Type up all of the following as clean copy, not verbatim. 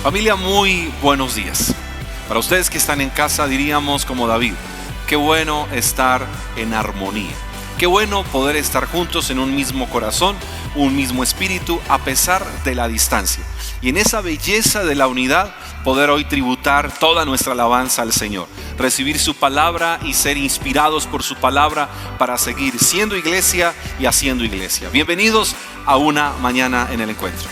Familia, muy buenos días. Para ustedes que están en casa diríamos como David: qué bueno estar en armonía. Qué bueno poder estar juntos en un mismo corazón, un mismo espíritu, a pesar de la distancia. Y en esa belleza de la unidad, poder hoy tributar toda nuestra alabanza al Señor. Recibir su palabra y ser inspirados por su palabra para seguir siendo iglesia y haciendo iglesia. Bienvenidos a una mañana en el encuentro.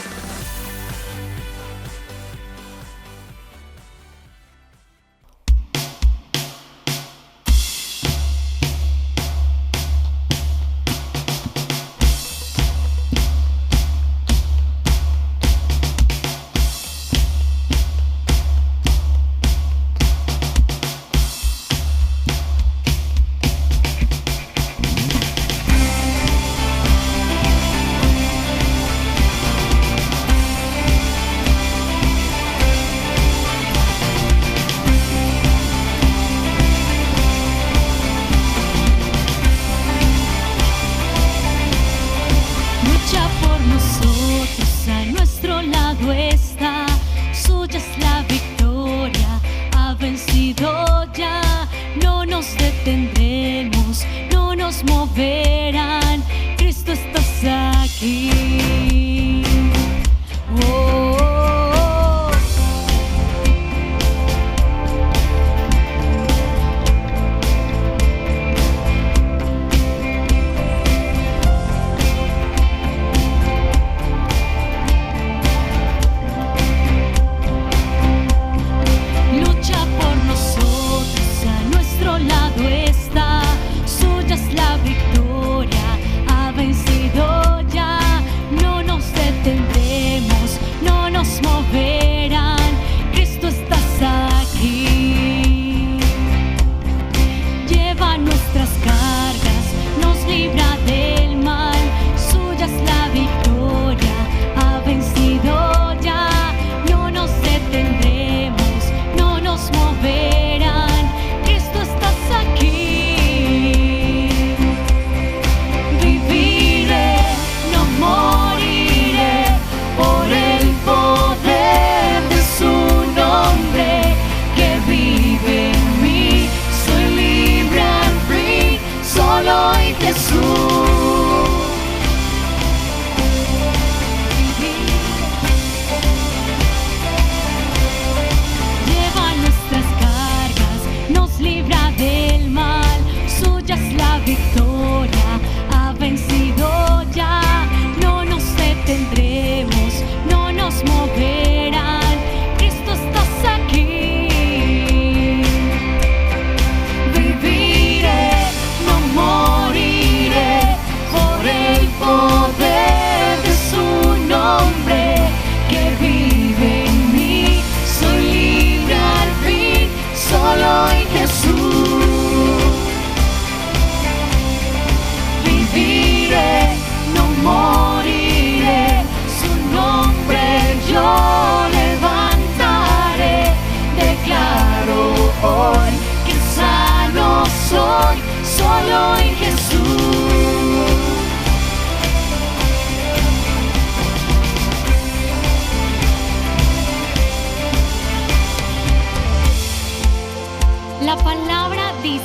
La palabra dice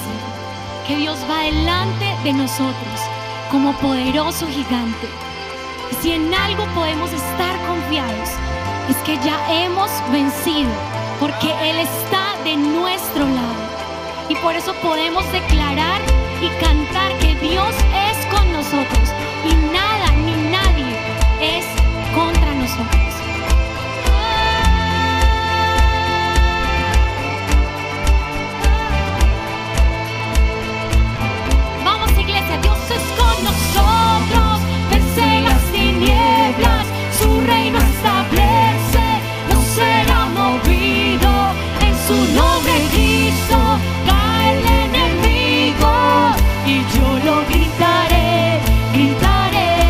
que Dios va delante de nosotros como poderoso gigante. Y si en algo podemos estar confiados, es que ya hemos vencido, porque Él está de nuestro lado. Y por eso podemos declarar y cantar que Dios es con nosotros y nada ni nadie es contra nosotros. Dios es con nosotros, vence las tinieblas, su reino establece, no será movido, en su nombre Cristo cae el enemigo, y yo lo gritaré, gritaré.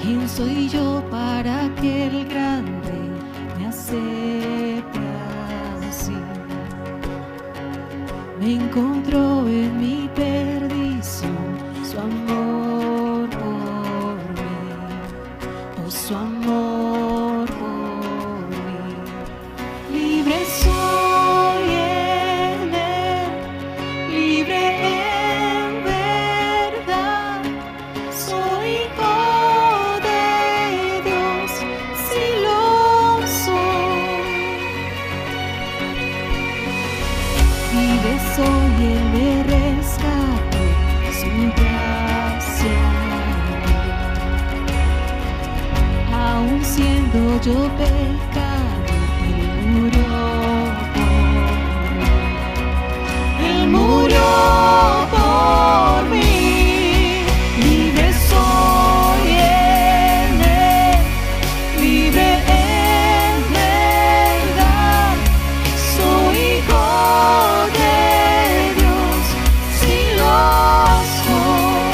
¿Quién soy yo para que el grande me acepte así? Me encontró en mi perdición su amor por mí, oh su amor por mí. Libre soy en él, libre en verdad, soy hijo de Dios, si lo soy. Libre soy, él me rescató, su gracia. Aún siendo yo pecador, él murió por mí. Libre soy en él, libre en verdad, soy hijo de Dios, si lo soy.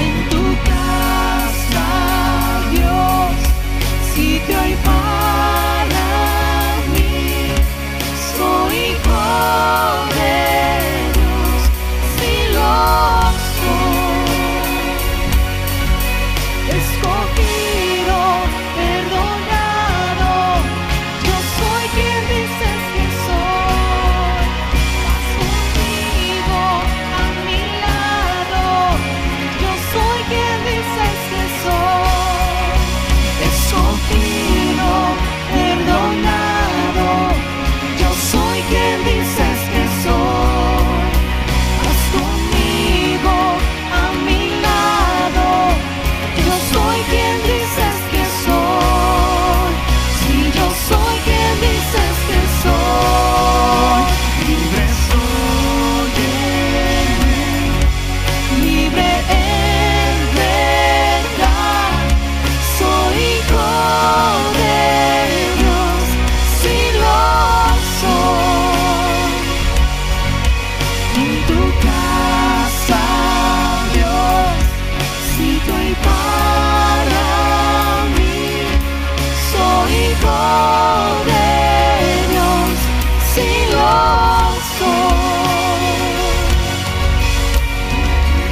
En tu casa, Dios, sitio hay para mí, soy hijo de Dios, si lo soy. Escogido, perdonado, yo soy quien dices que soy. Vas conmigo a mi lado, yo soy quien dices que soy. Escogido, perdonado, yo soy quien dices que soy. Vas conmigo a mi lado, yo soy quien dices que soy. Si yo soy quien dices que soy. Libre soy en él, libre en verdad, soy hijo de Dios, si lo soy. En tu casa, Dios, sitio hay para mí, soy hijo de Dios, si lo soy.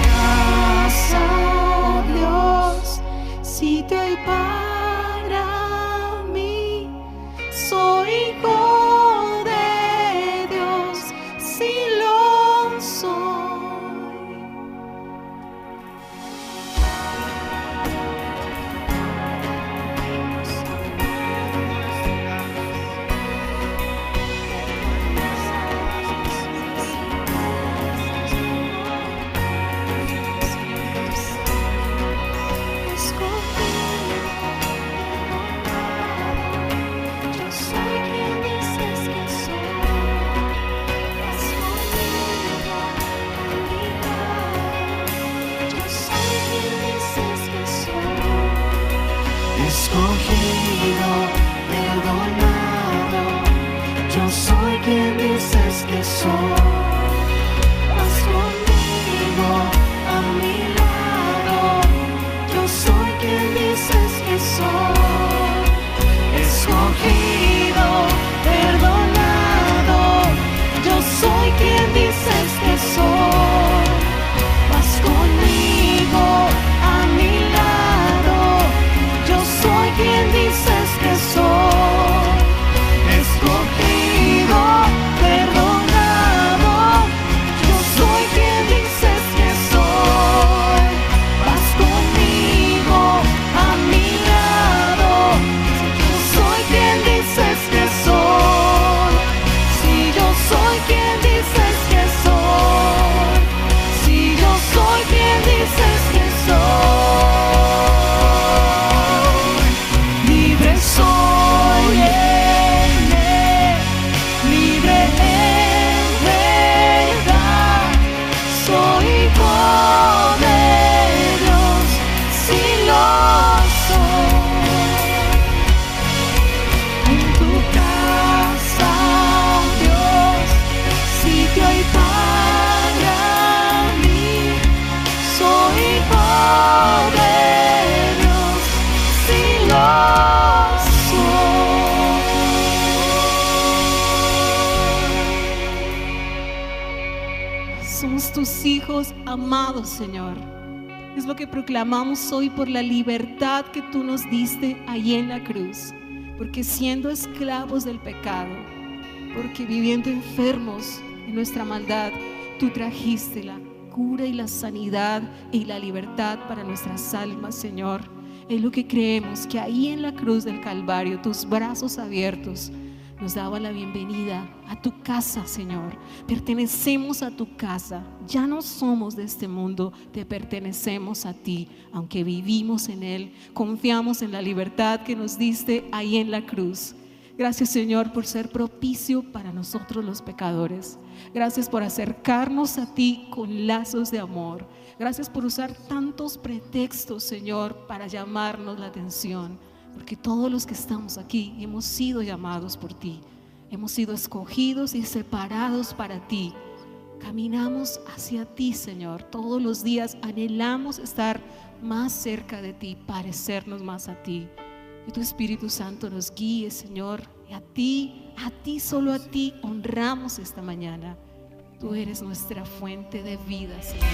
Casa, Dios, sitio hay para mí, soy hijo de Dios, si lo soy. Yo soy quien dices que soy. Vas conmigo a mi lado, yo soy quien dices que soy. Escogido, perdonado, yo soy quien dices que soy. Vas conmigo a mi lado, yo soy quien dices que soy. Escogido, perdonado, yo soy quien dices que soy. Vas conmigo a mi lado, yo soy quien dices que soy. Escogido, perdonado, somos tus hijos amados, Señor. Es lo que proclamamos hoy por la libertad que tú nos diste ahí en la cruz. Porque siendo esclavos del pecado, porque viviendo enfermos en nuestra maldad, tú trajiste la cura y la sanidad y la libertad para nuestras almas, Señor. Es lo que creemos, que ahí en la cruz del Calvario, tus brazos abiertos nos daban la bienvenida a tu casa, Señor. Pertenecemos a tu casa, ya no somos de este mundo, te pertenecemos a ti, aunque vivimos en él. Confiamos en la libertad que nos diste ahí en la cruz. Gracias, Señor, por ser propicio para nosotros los pecadores. Gracias por acercarnos a ti con lazos de amor. Gracias por usar tantos pretextos, Señor, para llamarnos la atención. Porque todos los que estamos aquí hemos sido llamados por ti. Hemos sido escogidos y separados para ti. Caminamos hacia ti, Señor. Todos los días anhelamos estar más cerca de ti, parecernos más a ti. Que tu Espíritu Santo nos guíe, Señor. Y a ti, solo a ti honramos esta mañana. Tú eres nuestra fuente de vida, Señor.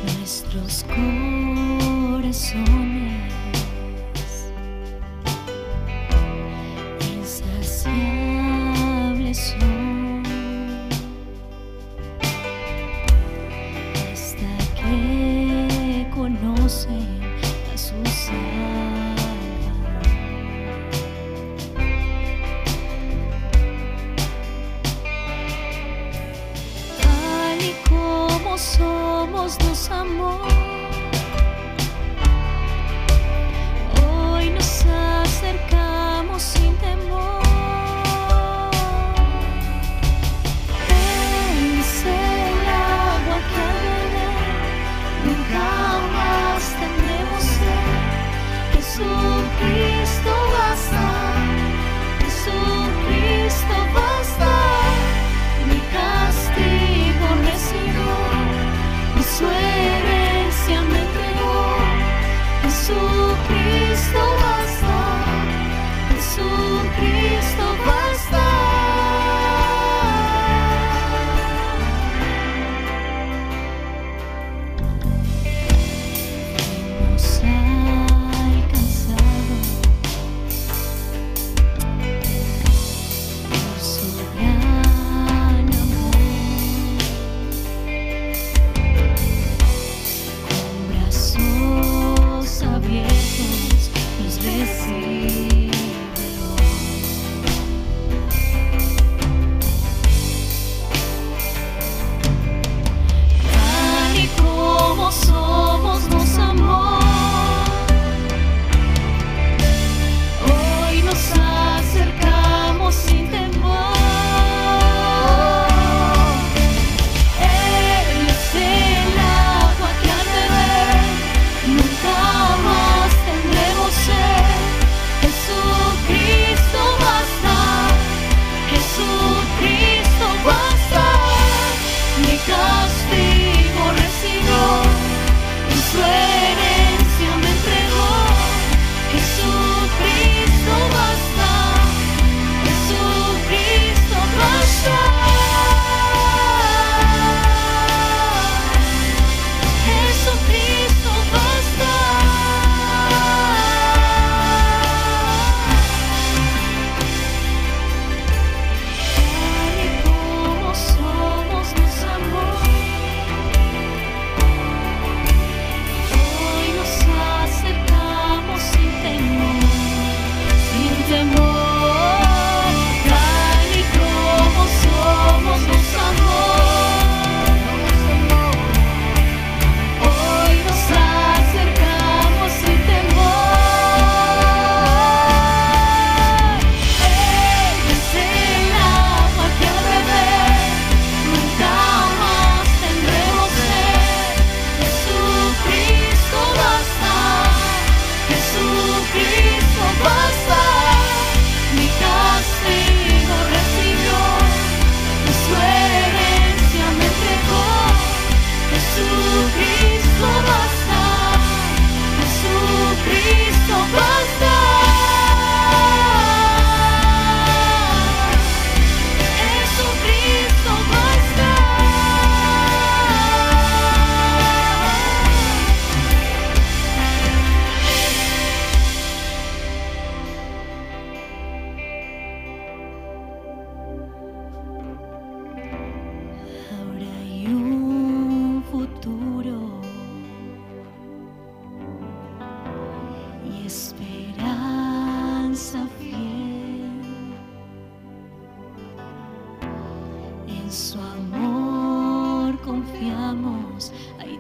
Nuestros corazones insaciables son hasta que conocen a su Salvador. Tal y como somos nos amó, hoy nos acercamos sin temor. Él es el agua que al beber nunca más tendremos sed. Jesucristo basta, Jesucristo basta. Mi castigo recibió, mi sueño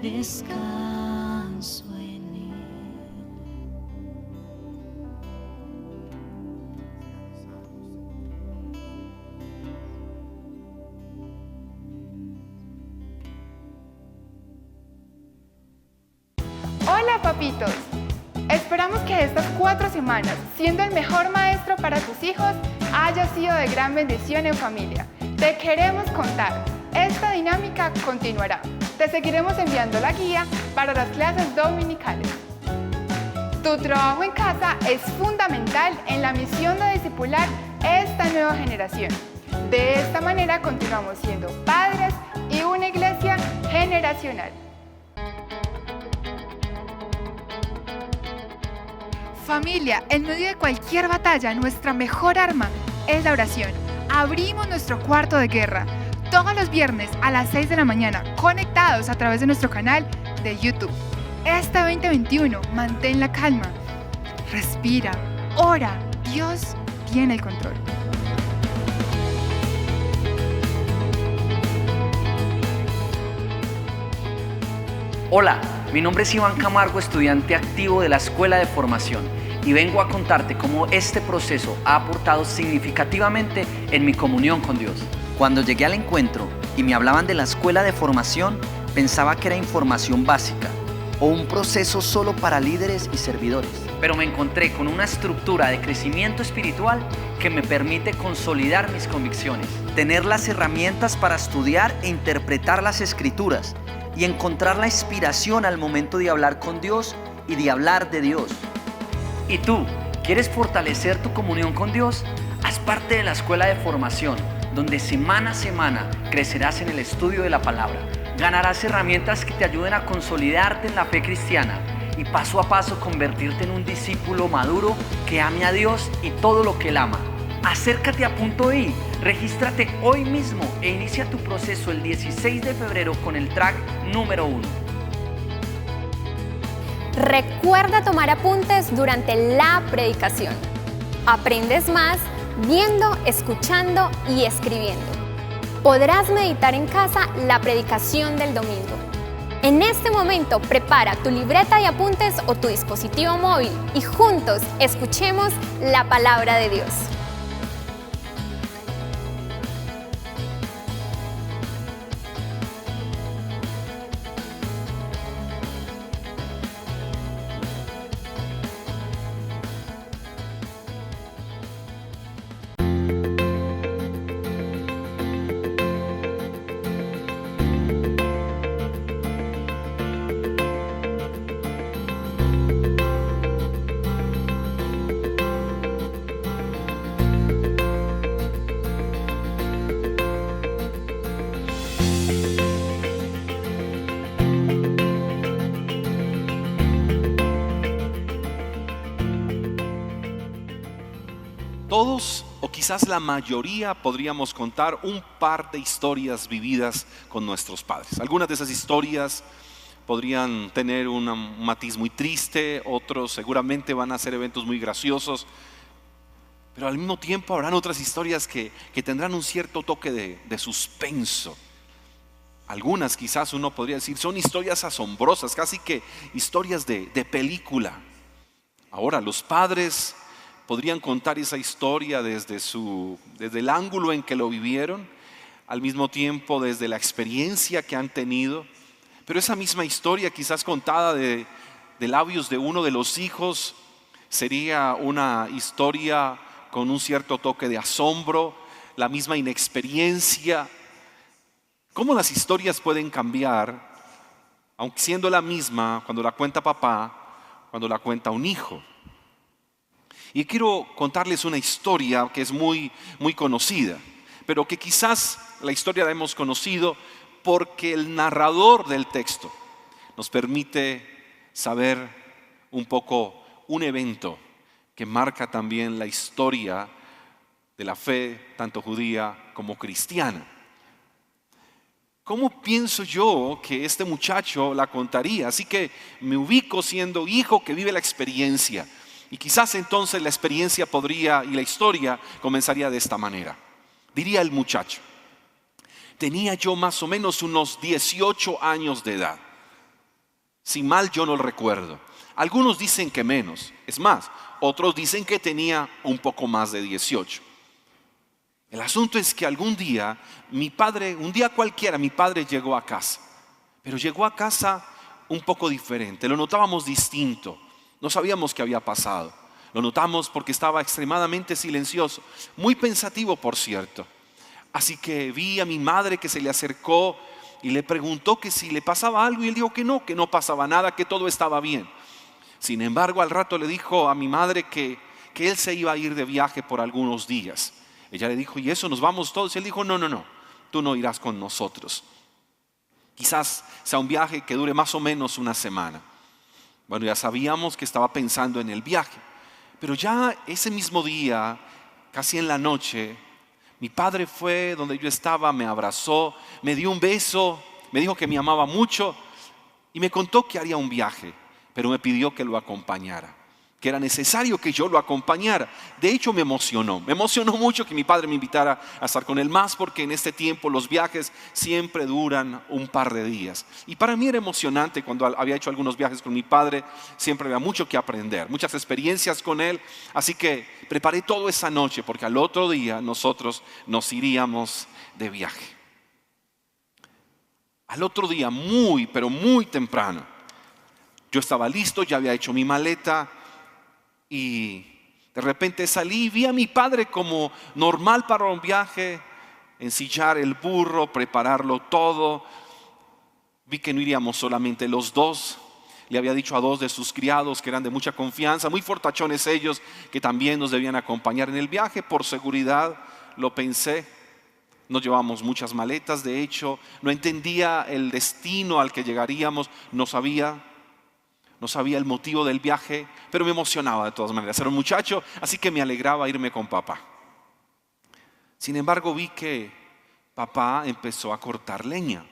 descanso en Él. Hola papitos, esperamos que estas 4 semanas, siendo el mejor maestro para tus hijos, haya sido de gran bendición en familia. Te queremos contar, esta dinámica continuará. Te seguiremos enviando la guía para las clases dominicales. Tu trabajo en casa es fundamental en la misión de discipular esta nueva generación. De esta manera continuamos siendo padres y una iglesia generacional. Familia, en medio de cualquier batalla, nuestra mejor arma es la oración. Abrimos nuestro cuarto de guerra todos los viernes a las 6 de la mañana, conectados a través de nuestro canal de YouTube. Este 2021, mantén la calma, respira, ora, Dios tiene el control. Hola, mi nombre es Iván Camargo, estudiante activo de la Escuela de Formación, y vengo a contarte cómo este proceso ha aportado significativamente en mi comunión con Dios. Cuando llegué al encuentro y me hablaban de la Escuela de Formación, pensaba que era información básica o un proceso solo para líderes y servidores. Pero me encontré con una estructura de crecimiento espiritual que me permite consolidar mis convicciones, Tener las herramientas para estudiar e interpretar las Escrituras y encontrar la inspiración al momento de hablar con Dios y de hablar de Dios. ¿Y tú, quieres fortalecer tu comunión con Dios? Haz parte de la Escuela de Formación, donde semana a semana crecerás en el estudio de la palabra. Ganarás herramientas que te ayuden a consolidarte en la fe cristiana y paso a paso convertirte en un discípulo maduro que ame a Dios y todo lo que Él ama. Acércate a Punto.i, regístrate hoy mismo e inicia tu proceso el 16 de febrero con el track número 1. Recuerda tomar apuntes durante la predicación. Aprendes más viendo, escuchando y escribiendo. Podrás meditar en casa la predicación del domingo. En este momento prepara tu libreta de apuntes o tu dispositivo móvil y juntos escuchemos la palabra de Dios. Todos, o quizás la mayoría, podríamos contar un par de historias vividas con nuestros padres. Algunas de esas historias podrían tener un matiz muy triste, otros seguramente van a ser eventos muy graciosos, pero al mismo tiempo habrán otras historias que tendrán un cierto toque de suspenso. Algunas quizás uno podría decir son historias asombrosas, casi que historias de película. Ahora, los padres podrían contar esa historia desde el ángulo en que lo vivieron, al mismo tiempo desde la experiencia que han tenido, pero esa misma historia quizás contada de labios de uno de los hijos sería una historia con un cierto toque de asombro, la misma inexperiencia. ¿Cómo las historias pueden cambiar, aunque siendo la misma, cuando la cuenta papá, cuando la cuenta un hijo? Y quiero contarles una historia que es muy, muy conocida, pero que quizás la historia la hemos conocido porque el narrador del texto nos permite saber un poco un evento que marca también la historia de la fe, tanto judía como cristiana. ¿Cómo pienso yo que este muchacho la contaría? Así que me ubico siendo hijo que vive la experiencia. Y quizás entonces la experiencia y la historia comenzaría de esta manera. Diría el muchacho: tenía yo más o menos unos 18 años de edad. Si mal yo no lo recuerdo. Algunos dicen que menos. Es más, otros dicen que tenía un poco más de 18. El asunto es que algún día, un día cualquiera, mi padre llegó a casa. Pero llegó a casa un poco diferente. Lo notábamos distinto. No sabíamos qué había pasado. Lo notamos porque estaba extremadamente silencioso. Muy pensativo, por cierto. Así que vi a mi madre que se le acercó y le preguntó que si le pasaba algo. Y él dijo que no pasaba nada, que todo estaba bien. Sin embargo, al rato le dijo a mi madre que él se iba a ir de viaje por algunos días. Ella le dijo, ¿y eso nos vamos todos? Y él dijo, no, tú no irás con nosotros. Quizás sea un viaje que dure más o menos una semana. Bueno, ya sabíamos que estaba pensando en el viaje. Pero ya ese mismo día, casi en la noche, mi padre fue donde yo estaba, me abrazó, me dio un beso, me dijo que me amaba mucho y me contó que haría un viaje, pero me pidió que lo acompañara, que era necesario que yo lo acompañara. De hecho, me emocionó mucho que mi padre me invitara a estar con él más, porque en este tiempo los viajes siempre duran un par de días. Y para mí era emocionante cuando había hecho algunos viajes con mi padre, siempre había mucho que aprender, muchas experiencias con él. Así que preparé todo esa noche, porque al otro día nosotros nos iríamos de viaje. Al otro día, pero muy temprano, yo estaba listo, ya había hecho mi maleta. Y de repente salí y vi a mi padre como normal para un viaje, ensillar el burro, prepararlo todo. Vi que no iríamos solamente los dos. Le había dicho a 2 de sus criados que eran de mucha confianza, muy fortachones ellos, que también nos debían acompañar en el viaje. Por seguridad lo pensé. Nos llevamos muchas maletas, de hecho. No entendía el destino al que llegaríamos, no sabía el motivo del viaje, pero me emocionaba de todas maneras. Era un muchacho, así que me alegraba irme con papá. Sin embargo, vi que papá empezó a cortar leña,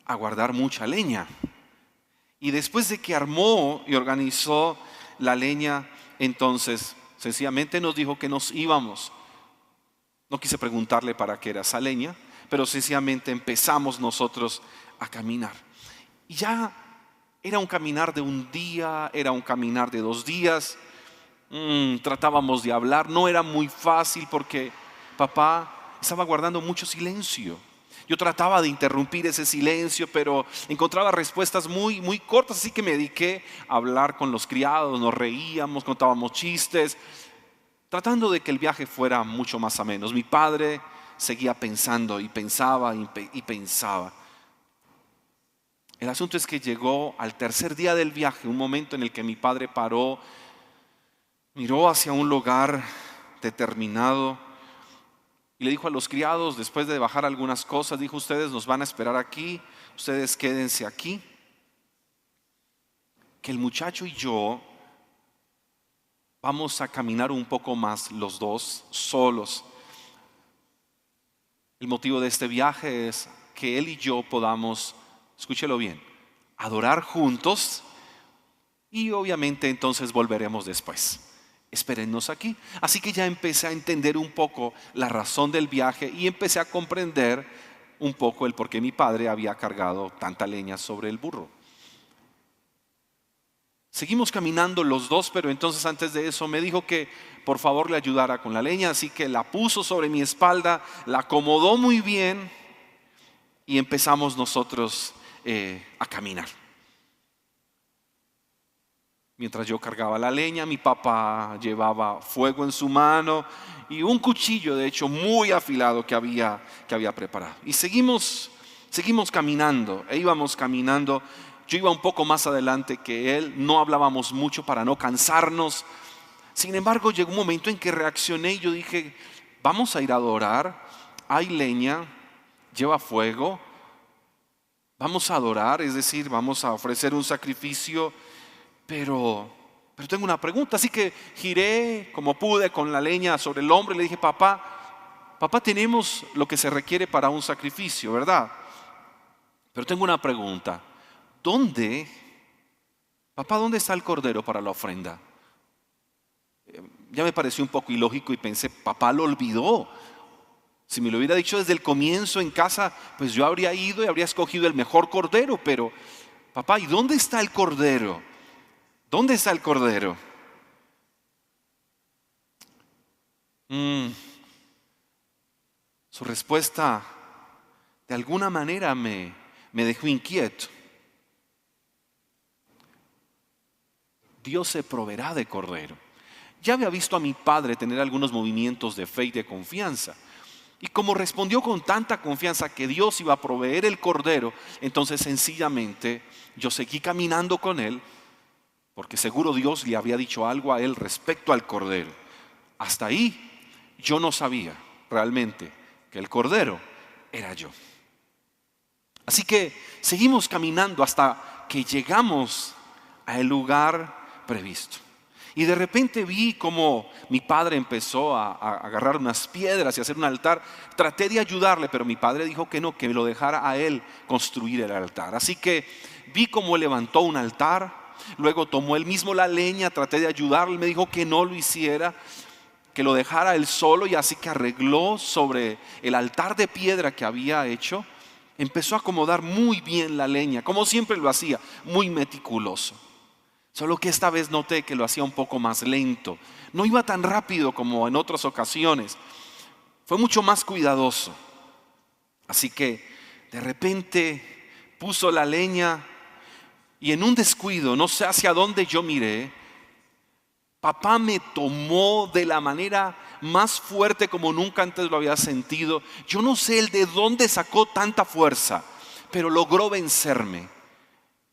a guardar mucha leña. Y después de que armó y organizó la leña, entonces sencillamente nos dijo que nos íbamos. No quise preguntarle para qué era esa leña, pero sencillamente empezamos nosotros a caminar. Y ya era un caminar de un día, era un caminar de 2 días. Tratábamos de hablar, no era muy fácil porque papá estaba guardando mucho silencio. Yo trataba de interrumpir ese silencio, pero encontraba respuestas muy, muy cortas, así que me dediqué a hablar con los criados, nos reíamos, contábamos chistes, tratando de que el viaje fuera mucho más ameno. Mi padre seguía pensando y pensaba y pensaba. El asunto es que llegó al tercer día del viaje, un momento en el que mi padre paró, miró hacia un lugar determinado y le dijo a los criados, después de bajar algunas cosas, dijo, ustedes nos van a esperar aquí, ustedes quédense aquí, que el muchacho y yo vamos a caminar un poco más los dos solos. El motivo de este viaje es que él y yo podamos, escúchelo bien, adorar juntos y obviamente entonces volveremos después. Espérennos aquí. Así que ya empecé a entender un poco la razón del viaje y empecé a comprender un poco el por qué mi padre había cargado tanta leña sobre el burro. Seguimos caminando los dos, pero entonces antes de eso me dijo que por favor le ayudara con la leña, así que la puso sobre mi espalda, la acomodó muy bien y empezamos nosotros a caminar. Mientras yo cargaba la leña, mi papá llevaba fuego en su mano y un cuchillo, de hecho, muy afilado que había preparado. Y seguimos caminando, íbamos caminando. Yo iba un poco más adelante que él, no hablábamos mucho para no cansarnos. Sin embargo, llegó un momento en que reaccioné y yo dije, vamos a ir a adorar, hay leña, lleva fuego, vamos a adorar, es decir, vamos a ofrecer un sacrificio. Pero tengo una pregunta, así que giré como pude con la leña sobre el hombro y le dije, papá, tenemos lo que se requiere para un sacrificio, ¿verdad? Pero tengo una pregunta, ¿dónde está el cordero para la ofrenda? Ya me pareció un poco ilógico y pensé, papá lo olvidó. Si me lo hubiera dicho desde el comienzo en casa, pues yo habría ido y habría escogido el mejor cordero. Pero, papá, ¿y dónde está el cordero? ¿Dónde está el cordero? Su respuesta de alguna manera me dejó inquieto. Dios se proveerá de cordero. Ya había visto a mi padre tener algunos movimientos de fe y de confianza. Y como respondió con tanta confianza que Dios iba a proveer el cordero, entonces sencillamente yo seguí caminando con él, porque seguro Dios le había dicho algo a él respecto al cordero. Hasta ahí yo no sabía realmente que el cordero era yo. Así que seguimos caminando hasta que llegamos al lugar previsto. Y de repente vi como mi padre empezó a agarrar unas piedras y hacer un altar. Traté de ayudarle, pero mi padre dijo que no, que lo dejara a él construir el altar. Así que vi cómo levantó un altar, luego tomó él mismo la leña, traté de ayudarle, me dijo que no lo hiciera, que lo dejara él solo, y así que arregló sobre el altar de piedra que había hecho. Empezó a acomodar muy bien la leña, como siempre lo hacía, muy meticuloso. Solo que esta vez noté que lo hacía un poco más lento. No iba tan rápido como en otras ocasiones. Fue mucho más cuidadoso. Así que de repente puso la leña y en un descuido, no sé hacia dónde yo miré, papá me tomó de la manera más fuerte como nunca antes lo había sentido. Yo no sé él de dónde sacó tanta fuerza, pero logró vencerme.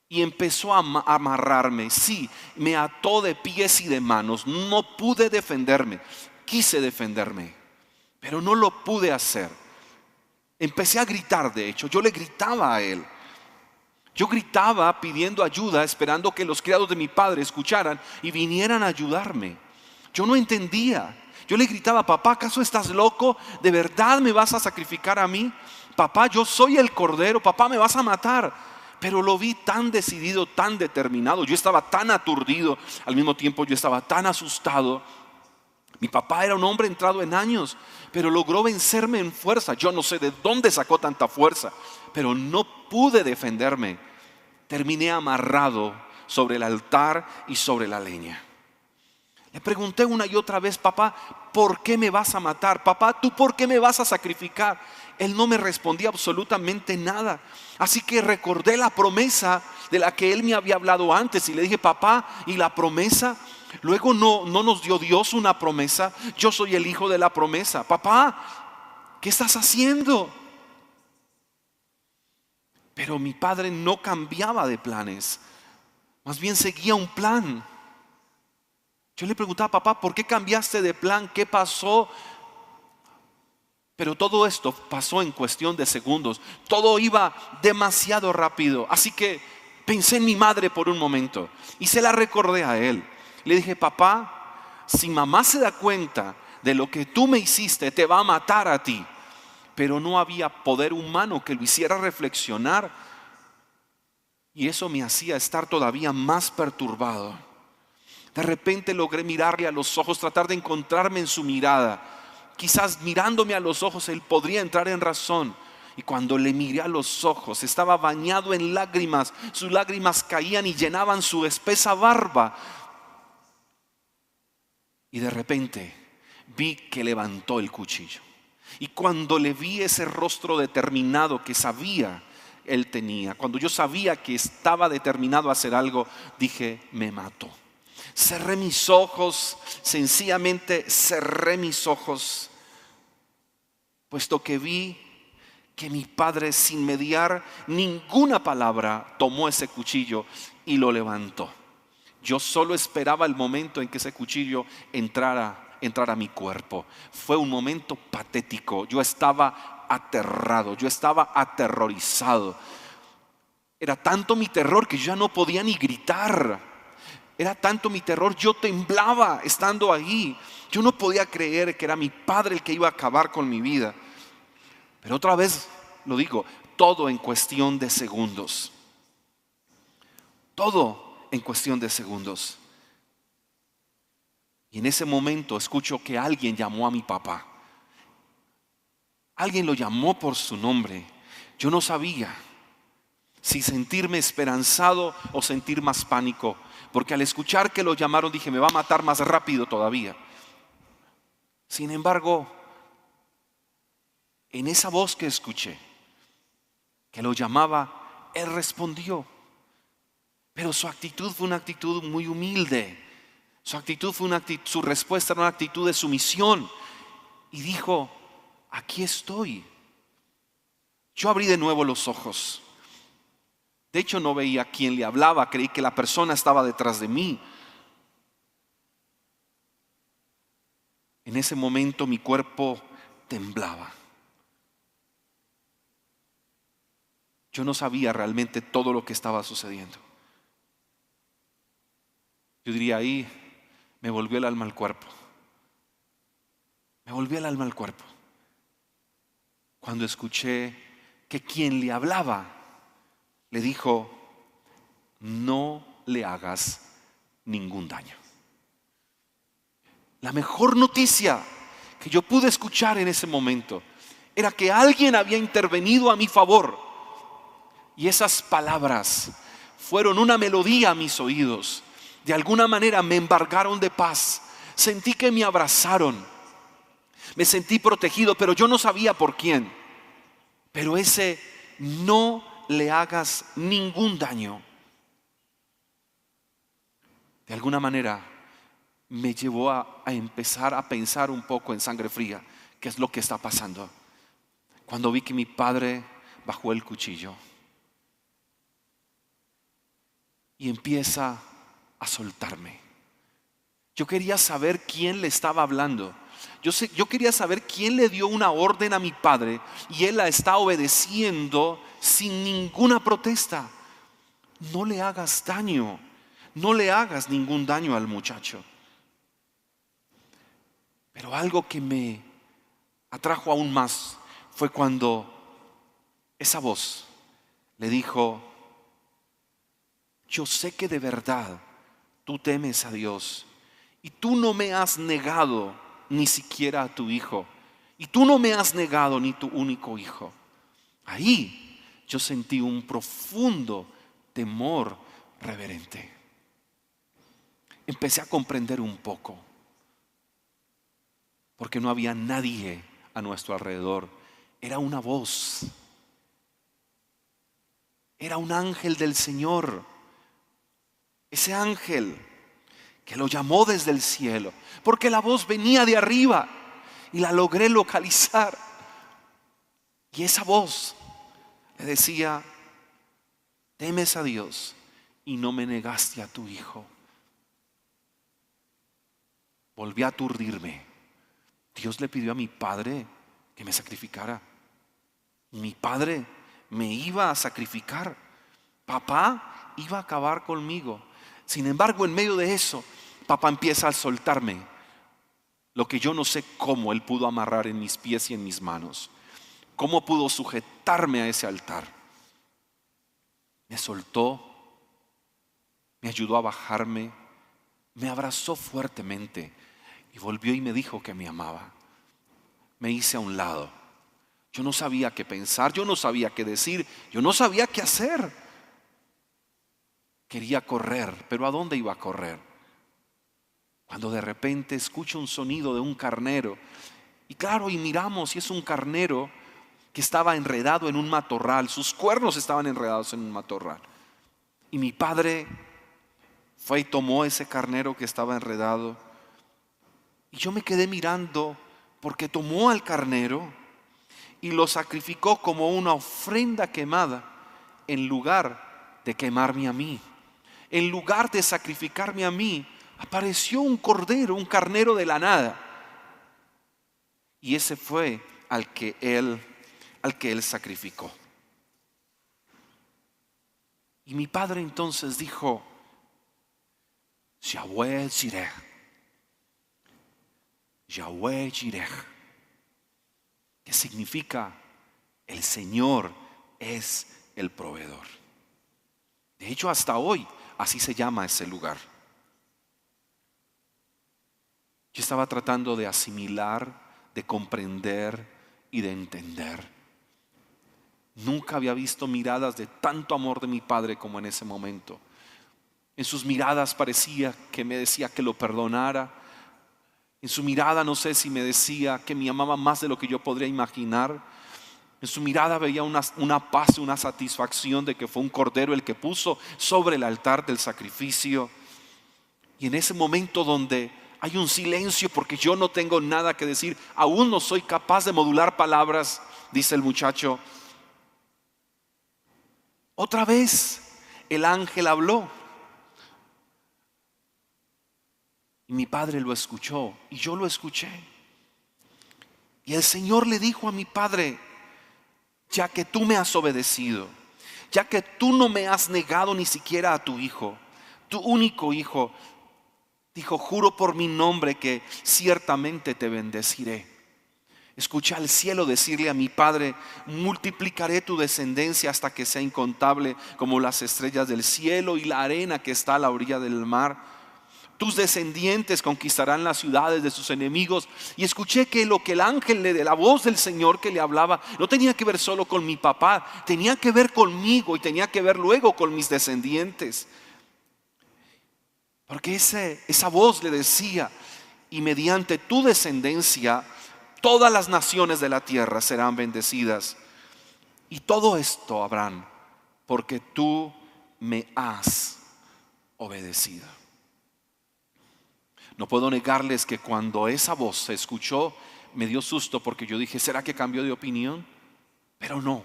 Y empezó a amarrarme. Sí, me ató de pies y de manos. No pude defenderme. Quise defenderme, pero no lo pude hacer. Empecé a gritar, de hecho. Yo le gritaba a él. Yo gritaba pidiendo ayuda, esperando que los criados de mi padre escucharan y vinieran a ayudarme. Yo no entendía. Yo le gritaba: papá, ¿acaso estás loco? ¿De verdad me vas a sacrificar a mí? Papá, yo soy el cordero. Papá, me vas a matar. Pero lo vi tan decidido, tan determinado. Yo estaba tan aturdido, al mismo tiempo yo estaba tan asustado. Mi papá era un hombre entrado en años, pero logró vencerme en fuerza. Yo no sé de dónde sacó tanta fuerza, pero no pude defenderme. Terminé amarrado sobre el altar y sobre la leña. Le pregunté una y otra vez: papá, ¿por qué me vas a matar? Papá, ¿tú por qué me vas a sacrificar? Él no me respondía absolutamente nada. Así que recordé la promesa de la que él me había hablado antes y le dije: papá, ¿y la promesa? Luego no nos dio Dios una promesa. Yo soy el hijo de la promesa. Papá, ¿qué estás haciendo? Pero mi padre no cambiaba de planes, más bien seguía un plan. Yo le preguntaba: papá, ¿por qué cambiaste de plan? ¿Qué pasó? Pero todo esto pasó en cuestión de segundos. Todo iba demasiado rápido. Así que pensé en mi madre por un momento y se la recordé a él. Le dije: papá, si mamá se da cuenta de lo que tú me hiciste, te va a matar a ti. Pero no había poder humano que lo hiciera reflexionar. Y eso me hacía estar todavía más perturbado. De repente logré mirarle a los ojos, tratar de encontrarme en su mirada. Quizás mirándome a los ojos él podría entrar en razón. Y cuando le miré a los ojos, estaba bañado en lágrimas. Sus lágrimas caían y llenaban su espesa barba. Y de repente vi que levantó el cuchillo. Y cuando le vi ese rostro determinado que sabía él tenía, cuando yo sabía que estaba determinado a hacer algo, dije: me mató. Cerré mis ojos, sencillamente cerré mis ojos, puesto que vi que mi padre, sin mediar ninguna palabra, tomó ese cuchillo y lo levantó. Yo solo esperaba el momento en que ese cuchillo entrara a mi cuerpo. Fue un momento patético. Yo estaba aterrado, yo estaba aterrorizado. Era tanto mi terror que yo ya no podía ni gritar. Era tanto mi terror, yo temblaba estando ahí. Yo no podía creer que era mi padre el que iba a acabar con mi vida. Pero otra vez lo digo, todo en cuestión de segundos. Todo en cuestión de segundos. Y en ese momento escucho que alguien llamó a mi papá. Alguien lo llamó por su nombre. Yo no sabía si sentirme esperanzado o sentir más pánico, porque al escuchar que lo llamaron dije, me va a matar más rápido todavía. Sin embargo, en esa voz que escuché, que lo llamaba, él respondió. Pero su actitud fue una actitud muy humilde. Su respuesta era una actitud de sumisión. Y dijo, aquí estoy. Yo abrí de nuevo los ojos. De hecho, no veía a quién le hablaba. Creí que la persona estaba detrás de mí. En ese momento mi cuerpo temblaba. Yo no sabía realmente todo lo que estaba sucediendo. Yo diría ahí, me volvió el alma al cuerpo. Me volvió el alma al cuerpo. Cuando escuché que quien le hablaba le dijo, no le hagas ningún daño. La mejor noticia que yo pude escuchar en ese momento era que alguien había intervenido a mi favor. Y esas palabras fueron una melodía a mis oídos. De alguna manera me embargaron de paz. Sentí que me abrazaron. Me sentí protegido, pero yo no sabía por quién. Pero ese no le hagas ningún daño, de alguna manera me llevó a empezar a pensar un poco en sangre fría. ¿Qué es lo que está pasando? Cuando vi que mi padre bajó el cuchillo y empieza a soltarme. Yo quería saber quién le estaba hablando. Yo quería saber quién le dio una orden a mi padre y él la está obedeciendo sin ninguna protesta. No le hagas daño, no le hagas ningún daño al muchacho. Pero algo que me atrajo aún más fue cuando esa voz le dijo, yo sé que de verdad tú temes a Dios y tú no me has negado ni siquiera a tu hijo, y tú no me has negado ni tu único hijo. Ahí yo sentí un profundo temor reverente. Empecé a comprender un poco, porque no había nadie a nuestro alrededor. Era una voz, era un ángel del Señor. Ese ángel que lo llamó desde el cielo, porque la voz venía de arriba y la logré localizar. Y esa voz le decía, temes a Dios y no me negaste a tu hijo. Volví a aturdirme. Dios le pidió a mi padre que me sacrificara. Mi padre me iba a sacrificar. Papá iba a acabar conmigo. Sin embargo, en medio de eso, papá empieza a soltarme lo que yo no sé cómo él pudo amarrar en mis pies y en mis manos. Cómo pudo sujetarme a ese altar. Me soltó, me ayudó a bajarme, me abrazó fuertemente y volvió y me dijo que me amaba. Me hice a un lado. Yo no sabía qué pensar, yo no sabía qué decir, yo no sabía qué hacer. Quería correr, pero ¿a dónde iba a correr? Cuando de repente escucho un sonido de un carnero. Y claro, y miramos y es un carnero que estaba enredado en un matorral. Sus cuernos estaban enredados en un matorral. Y mi padre fue y tomó ese carnero que estaba enredado. Y yo me quedé mirando porque tomó al carnero y lo sacrificó como una ofrenda quemada en lugar de quemarme a mí. En lugar de sacrificarme a mí, apareció un cordero, un carnero de la nada. Y ese fue al que él sacrificó. Y mi padre entonces dijo, Yahweh Jireh, Yahweh Jireh, que significa el Señor es el proveedor. De hecho, hasta hoy así se llama ese lugar. Yo estaba tratando de asimilar, de comprender y de entender. Nunca había visto miradas de tanto amor de mi padre como en ese momento. En sus miradas parecía que me decía que lo perdonara. En su mirada no sé si me decía que me amaba más de lo que yo podría imaginar. En su mirada veía una paz, una satisfacción de que fue un cordero el que puso sobre el altar del sacrificio. Y en ese momento donde hay un silencio porque yo no tengo nada que decir, aún no soy capaz de modular palabras, dice el muchacho. Otra vez el ángel habló. Y mi padre lo escuchó y yo lo escuché. Y el Señor le dijo a mi padre: ya que tú me has obedecido, ya que tú no me has negado ni siquiera a tu hijo, tu único hijo, dijo: juro por mi nombre que ciertamente te bendeciré. Escuché al cielo decirle a mi padre: multiplicaré tu descendencia hasta que sea incontable como las estrellas del cielo y la arena que está a la orilla del mar. Tus descendientes conquistarán las ciudades de sus enemigos. Y escuché que lo que el ángel de la voz del Señor que le hablaba no tenía que ver solo con mi papá, tenía que ver conmigo y tenía que ver luego con mis descendientes. Porque esa voz le decía: y mediante tu descendencia todas las naciones de la tierra serán bendecidas. Y todo esto habrán porque tú me has obedecido. No puedo negarles que cuando esa voz se escuchó me dio susto, porque yo dije: ¿será que cambió de opinión? Pero no.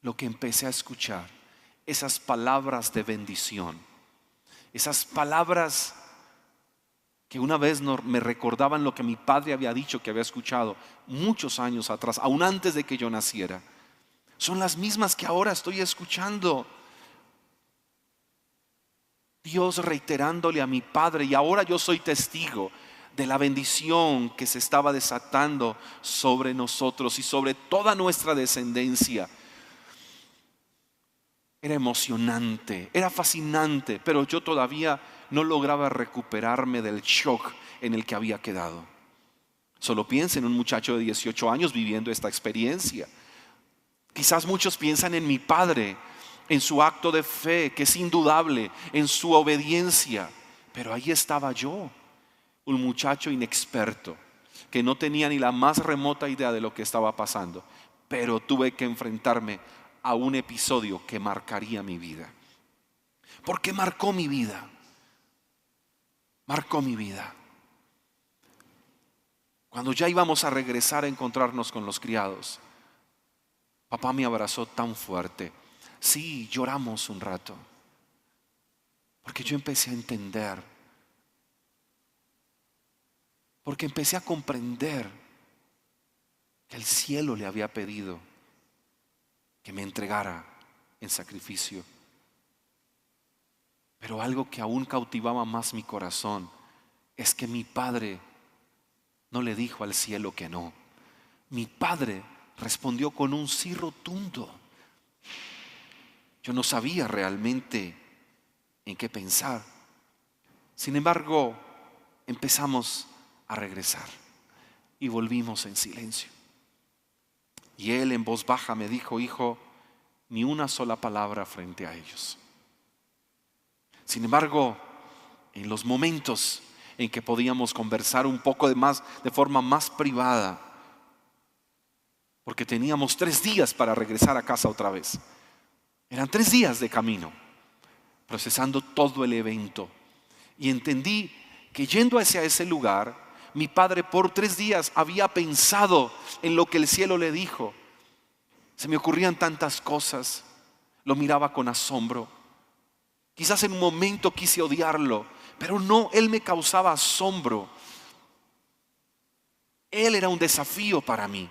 Lo que empecé a escuchar, esas palabras de bendición, esas palabras que una vez me recordaban lo que mi padre había dicho, que había escuchado muchos años atrás, aún antes de que yo naciera, son las mismas que ahora estoy escuchando. Dios reiterándole a mi padre, y ahora yo soy testigo de la bendición que se estaba desatando sobre nosotros y sobre toda nuestra descendencia. Era emocionante, era fascinante, pero yo todavía no lograba recuperarme del shock en el que había quedado. Solo piensen en un muchacho de 18 años viviendo esta experiencia. Quizás muchos piensan en mi padre, en su acto de fe, que es indudable, en su obediencia. Pero ahí estaba yo, un muchacho inexperto, que no tenía ni la más remota idea de lo que estaba pasando. Pero tuve que enfrentarme a un episodio que marcaría mi vida. Porque marcó mi vida. Marcó mi vida. Cuando ya íbamos a regresar a encontrarnos con los criados, papá me abrazó tan fuerte. Sí, lloramos un rato, porque yo empecé a entender, porque empecé a comprender que el cielo le había pedido que me entregara en sacrificio. Pero algo que aún cautivaba más mi corazón es que mi padre no le dijo al cielo que no. Mi padre respondió con un sí rotundo. Yo no sabía realmente en qué pensar. Sin embargo, empezamos a regresar y volvimos en silencio. Y él en voz baja me dijo: hijo, ni una sola palabra frente a ellos. Sin embargo, en los momentos en que podíamos conversar un poco de forma más privada, porque teníamos 3 días para regresar a casa otra vez. Eran 3 días de camino, procesando todo el evento. Y entendí que yendo hacia ese lugar, mi padre por 3 días había pensado en lo que el cielo le dijo. Se me ocurrían tantas cosas, lo miraba con asombro. Quizás en un momento quise odiarlo, pero no, él me causaba asombro. Él era un desafío para mí.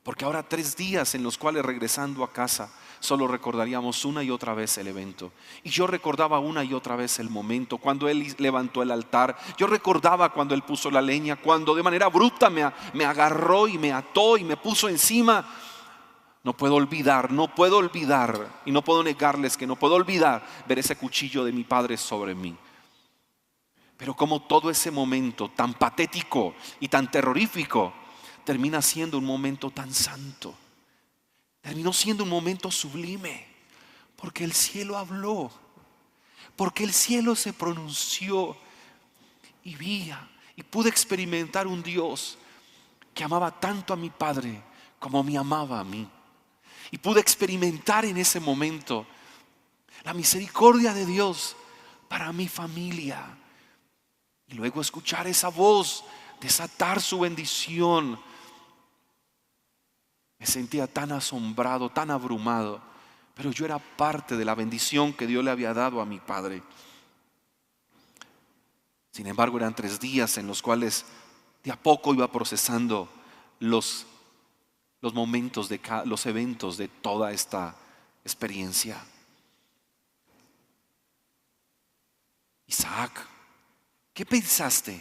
Porque ahora 3 días en los cuales regresando a casa solo recordaríamos una y otra vez el evento. Y yo recordaba una y otra vez el momento, cuando él levantó el altar. Yo recordaba cuando él puso la leña, cuando de manera bruta me agarró y me ató y me puso encima. No puedo olvidar, y no puedo negarles que no puedo olvidar ver ese cuchillo de mi padre sobre mí. Pero como todo ese momento tan patético y tan terrorífico termina siendo un momento tan santo. Terminó siendo un momento sublime, porque el cielo habló, porque el cielo se pronunció y y pude experimentar un Dios que amaba tanto a mi Padre como me amaba a mí. Y pude experimentar en ese momento la misericordia de Dios para mi familia. Y luego escuchar esa voz, desatar su bendición. Me sentía tan asombrado, tan abrumado, pero yo era parte de la bendición que Dios le había dado a mi padre. Sin embargo, eran 3 días en los cuales de a poco iba procesando los momentos, los eventos de toda esta experiencia. Isaac, ¿qué pensaste?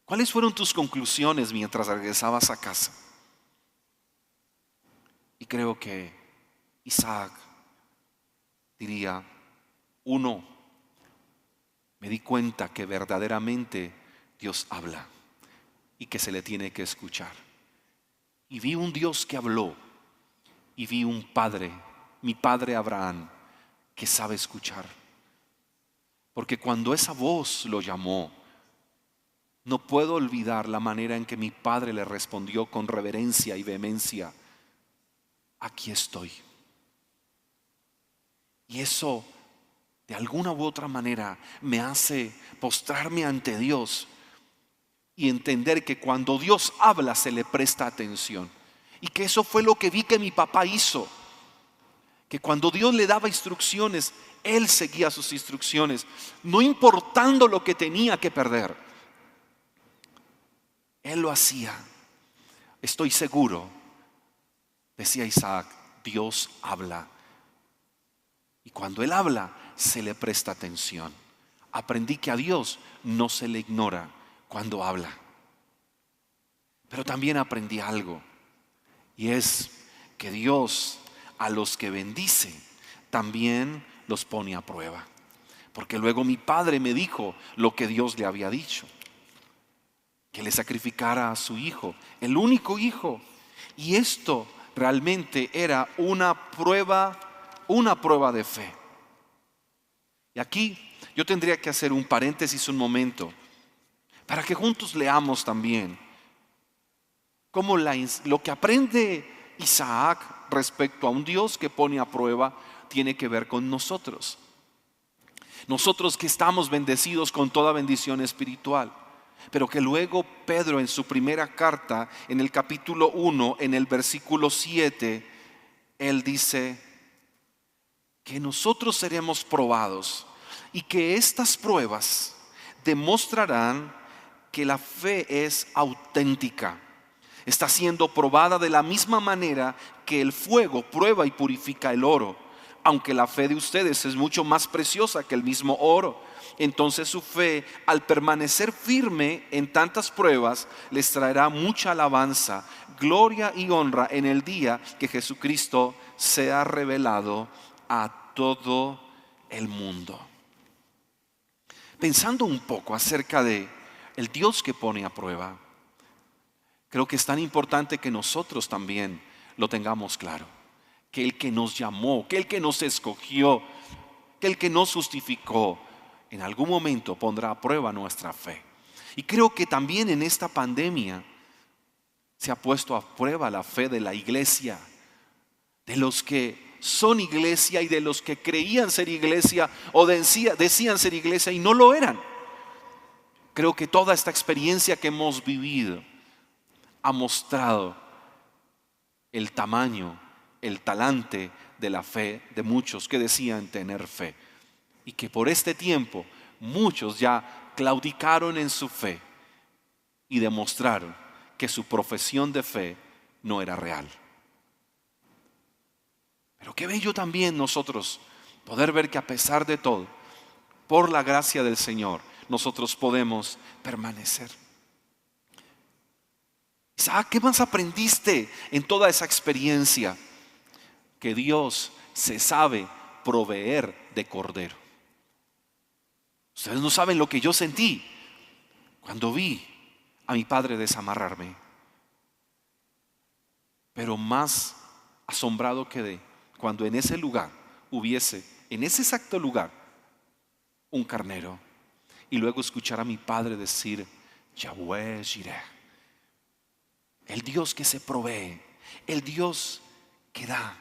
¿Cuáles fueron tus conclusiones mientras regresabas a casa? Y creo que Isaac diría: 1, me di cuenta que verdaderamente Dios habla y que se le tiene que escuchar. Y vi un Dios que habló, y vi un padre, mi padre Abraham, que sabe escuchar. Porque cuando esa voz lo llamó, no puedo olvidar la manera en que mi padre le respondió con reverencia y vehemencia: aquí estoy. Y eso de alguna u otra manera me hace postrarme ante Dios y entender que cuando Dios habla se le presta atención. Y que eso fue lo que vi que mi papá hizo. Que cuando Dios le daba instrucciones, él seguía sus instrucciones, no importando lo que tenía que perder. Él lo hacía. Estoy seguro, decía Isaac, Dios habla. Y cuando Él habla, se le presta atención. Aprendí que a Dios no se le ignora cuando habla. Pero también aprendí algo, y es que Dios a los que bendice también los pone a prueba. Porque luego mi padre me dijo lo que Dios le había dicho: que le sacrificara a su hijo, el único hijo. Y esto realmente era una prueba de fe. Y aquí yo tendría que hacer un paréntesis un momento para que juntos leamos también cómo lo que aprende Isaac respecto a un Dios que pone a prueba tiene que ver con nosotros. Nosotros que estamos bendecidos con toda bendición espiritual, pero que luego Pedro en su primera carta, en el capítulo 1, en el versículo 7, él dice que nosotros seremos probados y que estas pruebas demostrarán que la fe es auténtica. Está siendo probada de la misma manera que el fuego prueba y purifica el oro. Aunque la fe de ustedes es mucho más preciosa que el mismo oro, entonces su fe, al permanecer firme en tantas pruebas, les traerá mucha alabanza, gloria y honra en el día que Jesucristo sea revelado a todo el mundo. Pensando un poco acerca de el Dios que pone a prueba, creo que es tan importante que nosotros también lo tengamos claro. Que el que nos llamó, que el que nos escogió, que el que nos justificó, en algún momento pondrá a prueba nuestra fe. Y creo que también en esta pandemia se ha puesto a prueba la fe de la iglesia, de los que son iglesia y de los que creían ser iglesia o decían ser iglesia y no lo eran. Creo que toda esta experiencia que hemos vivido ha mostrado el tamaño, el talante de la fe de muchos que decían tener fe, y que por este tiempo muchos ya claudicaron en su fe y demostraron que su profesión de fe no era real. Pero qué bello también nosotros poder ver que a pesar de todo, por la gracia del Señor, nosotros podemos permanecer. Isaac, ¿qué más aprendiste en toda esa experiencia? Que Dios se sabe proveer de cordero. Ustedes no saben lo que yo sentí cuando vi a mi padre desamarrarme. Pero más asombrado quedé cuando en ese lugar hubiese, en ese exacto lugar, un carnero. Y luego escuchar a mi padre decir: Yahweh Jireh, el Dios que se provee, el Dios que da.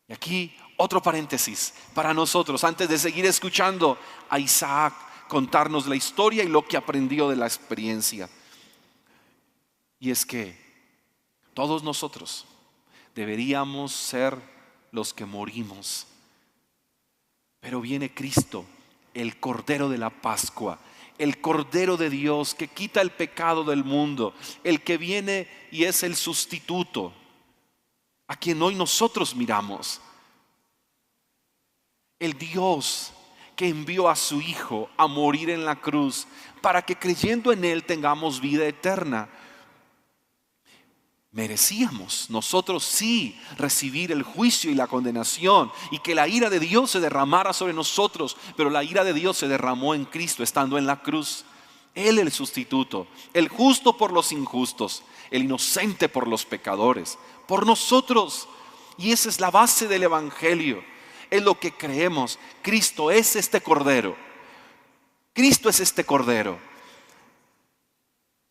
Y aquí otro paréntesis para nosotros, antes de seguir escuchando a Isaac contarnos la historia y lo que aprendió de la experiencia. Y es que todos nosotros deberíamos ser los que morimos. Pero viene Cristo, el Cordero de la Pascua, el Cordero de Dios que quita el pecado del mundo, el que viene y es el sustituto, a quien hoy nosotros miramos. El Dios que envió a su Hijo a morir en la cruz para que creyendo en Él tengamos vida eterna. Merecíamos nosotros sí recibir el juicio y la condenación y que la ira de Dios se derramara sobre nosotros, pero la ira de Dios se derramó en Cristo estando en la cruz. Él el sustituto, el justo por los injustos, el inocente por los pecadores, por nosotros. Y esa es la base del Evangelio, es lo que creemos. Cristo es este Cordero, Cristo es este Cordero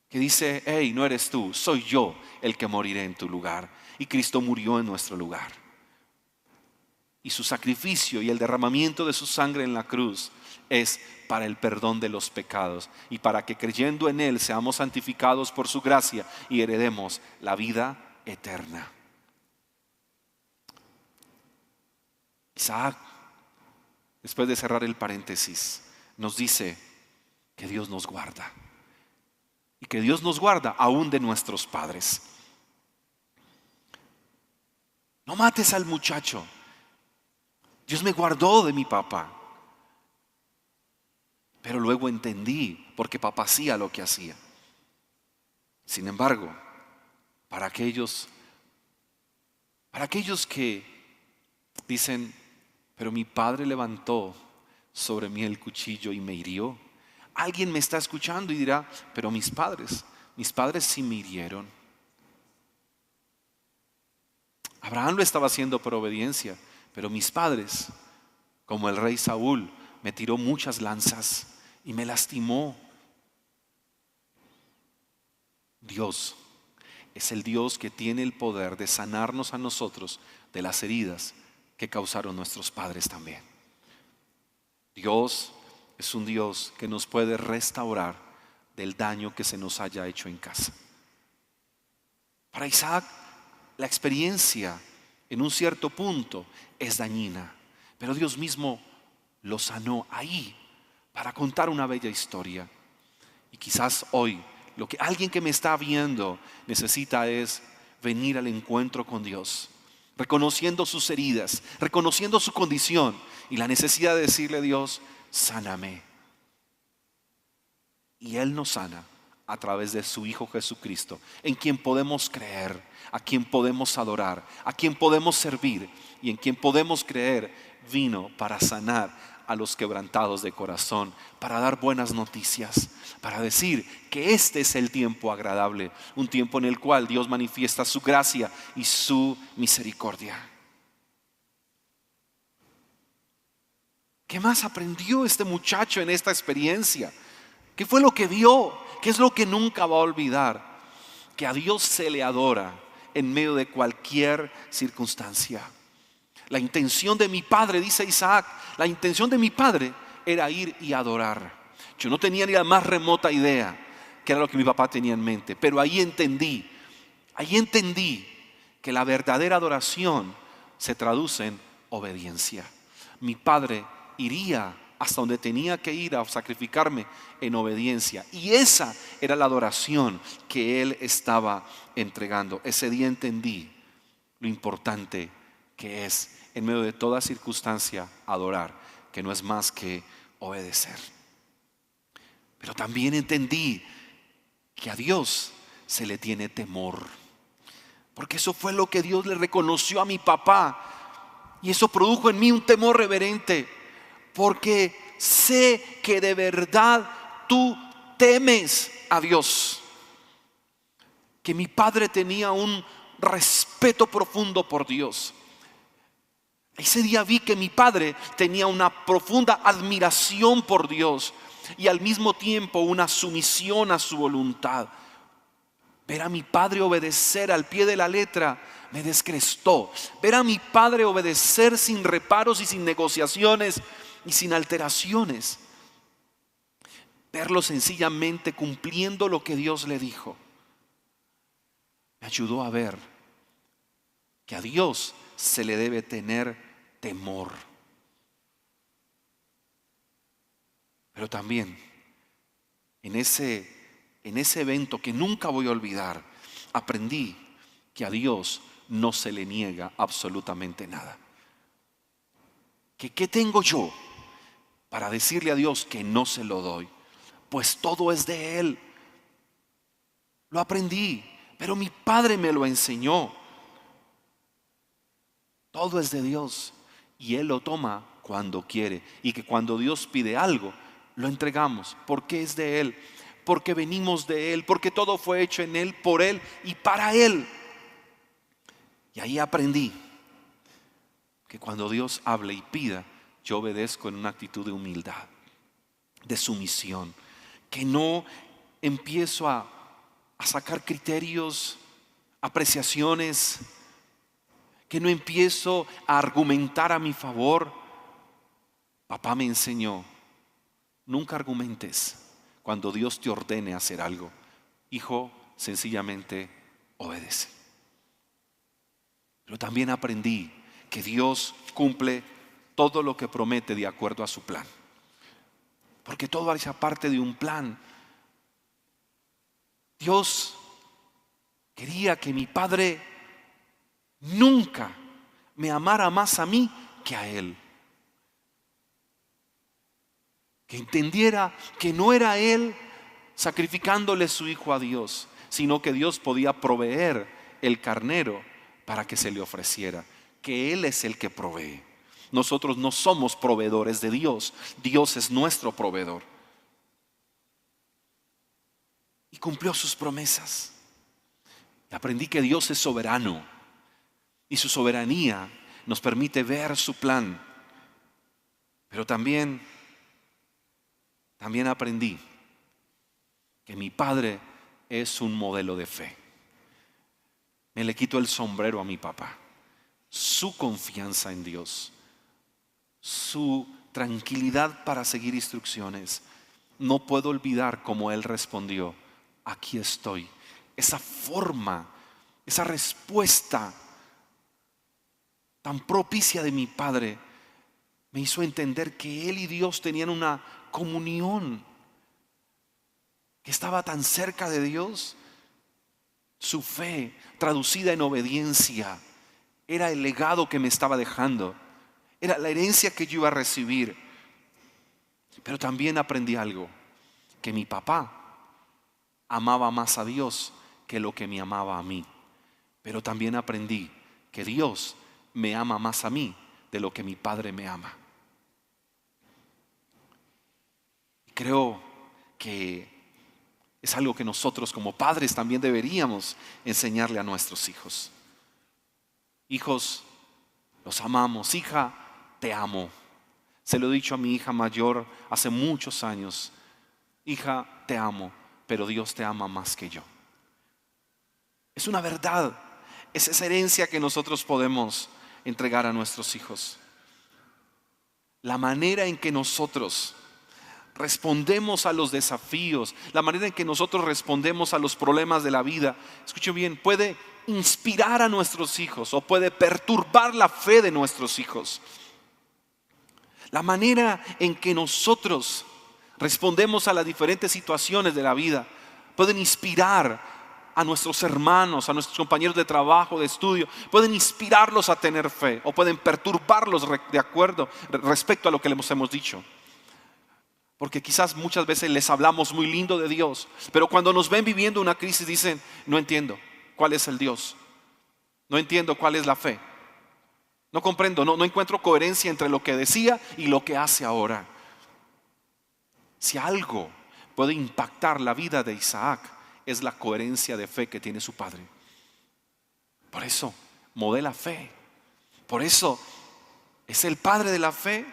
que dice: hey, no eres tú, soy yo el que moriré en tu lugar. Y Cristo murió en nuestro lugar. Y su sacrificio y el derramamiento de su sangre en la cruz es para el perdón de los pecados y para que creyendo en Él seamos santificados por su gracia y heredemos la vida eterna. Isaac, después de cerrar el paréntesis, nos dice que Dios nos guarda. Y que Dios nos guarda aún de nuestros padres. No mates al muchacho. Dios me guardó de mi papá. Pero luego entendí porque papá hacía lo que hacía. Sin embargo, para aquellos que dicen: pero mi padre levantó sobre mí el cuchillo y me hirió. Alguien me está escuchando y dirá: pero mis padres sí me hirieron. Abraham lo estaba haciendo por obediencia, pero mis padres, como el rey Saúl, me tiró muchas lanzas y me lastimó. Dios es el Dios que tiene el poder de sanarnos a nosotros de las heridas que causaron nuestros padres también. Dios es un Dios que nos puede restaurar del daño que se nos haya hecho en casa. Para Isaac, la experiencia en un cierto punto es dañina, pero Dios mismo lo sanó ahí para contar una bella historia. Y quizás hoy lo que alguien que me está viendo necesita es venir al encuentro con Dios, reconociendo sus heridas, reconociendo su condición y la necesidad de decirle a Dios: sáname. Y Él nos sana a través de su Hijo Jesucristo, en quien podemos creer, a quien podemos adorar, a quien podemos servir y en quien podemos creer. Vino para sanar a los quebrantados de corazón, para dar buenas noticias, para decir que este es el tiempo agradable, un tiempo en el cual Dios manifiesta su gracia y su misericordia. ¿Qué más aprendió este muchacho en esta experiencia? ¿Qué fue lo que vio? ¿Qué es lo que nunca va a olvidar? Que a Dios se le adora en medio de cualquier circunstancia. La intención de mi padre, dice Isaac, la intención de mi padre era ir y adorar. Yo no tenía ni la más remota idea que era lo que mi papá tenía en mente, pero ahí entendí que la verdadera adoración se traduce en obediencia. Mi padre iría hasta donde tenía que ir a sacrificarme en obediencia. Y esa era la adoración que él estaba entregando. Ese día entendí lo importante que es en medio de toda circunstancia adorar, que no es más que obedecer. Pero también entendí que a Dios se le tiene temor, porque eso fue lo que Dios le reconoció a mi papá, y eso produjo en mí un temor reverente, porque sé que de verdad tú temes a Dios. Que mi padre tenía un respeto profundo por Dios. Ese día vi que mi padre tenía una profunda admiración por Dios y al mismo tiempo una sumisión a su voluntad. Ver a mi padre obedecer al pie de la letra me descrestó. Ver a mi padre obedecer sin reparos y sin negociaciones y sin alteraciones. Verlo sencillamente cumpliendo lo que Dios le dijo. Me ayudó a ver que a Dios se le debe tener temor. Pero también en ese evento que nunca voy a olvidar, aprendí que a Dios no se le niega absolutamente nada. ¿Qué tengo yo para decirle a Dios que no se lo doy? Pues todo es de Él. Lo aprendí, pero mi padre me lo enseñó. Todo es de Dios y Él lo toma cuando quiere. Y que cuando Dios pide algo, lo entregamos porque es de Él, porque venimos de Él, porque todo fue hecho en Él, por Él y para Él. Y ahí aprendí que cuando Dios hable y pida, yo obedezco en una actitud de humildad, de sumisión, que no empiezo a sacar criterios, apreciaciones, que no empiezo a argumentar a mi favor. Papá me enseñó, nunca argumentes cuando Dios te ordene hacer algo. Hijo, sencillamente obedece. Pero también aprendí que Dios cumple todo lo que promete de acuerdo a su plan. Porque todo hace parte de un plan. Dios quería que mi padre nunca me amara más a mí que a Él. Que entendiera que no era Él sacrificándole su hijo a Dios, sino que Dios podía proveer el carnero para que se le ofreciera. Que Él es el que provee. Nosotros no somos proveedores de Dios. Dios es nuestro proveedor. Y cumplió sus promesas. Aprendí que Dios es soberano. Y su soberanía nos permite ver su plan. Pero también aprendí que mi padre es un modelo de fe. Me le quito el sombrero a mi papá. Su confianza en Dios, su tranquilidad para seguir instrucciones. No puedo olvidar cómo él respondió: aquí estoy. Esa forma, esa respuesta tan propicia de mi padre me hizo entender que él y Dios tenían una comunión, que estaba tan cerca de Dios. Su fe traducida en obediencia era el legado que me estaba dejando, era la herencia que yo iba a recibir. Pero también aprendí algo, que mi papá amaba más a Dios que lo que me amaba a mí. Pero también aprendí que Dios me ama más a mí de lo que mi padre me ama. Creo que es algo que nosotros como padres también deberíamos enseñarle a nuestros hijos. Hijos, los amamos. Hija, te amo. Se lo he dicho a mi hija mayor hace muchos años. Hija, te amo, pero Dios te ama más que yo. Es una verdad. Es esa herencia que nosotros podemos entregar a nuestros hijos. La manera en que nosotros respondemos a los desafíos, la manera en que nosotros respondemos a los problemas de la vida, escuchen bien, puede inspirar a nuestros hijos o puede perturbar la fe de nuestros hijos. La manera en que nosotros respondemos a las diferentes situaciones de la vida pueden inspirar a nuestros hermanos, a nuestros compañeros de trabajo, de estudio, pueden inspirarlos a tener fe o pueden perturbarlos de acuerdo respecto a lo que les hemos dicho. Porque quizás muchas veces les hablamos muy lindo de Dios, pero cuando nos ven viviendo una crisis dicen: no entiendo cuál es el Dios, no entiendo cuál es la fe, no comprendo, no encuentro coherencia entre lo que decía y lo que hace ahora. Si algo puede impactar la vida de Isaac es la coherencia de fe que tiene su padre. Por eso modela fe. Por eso es el padre de la fe.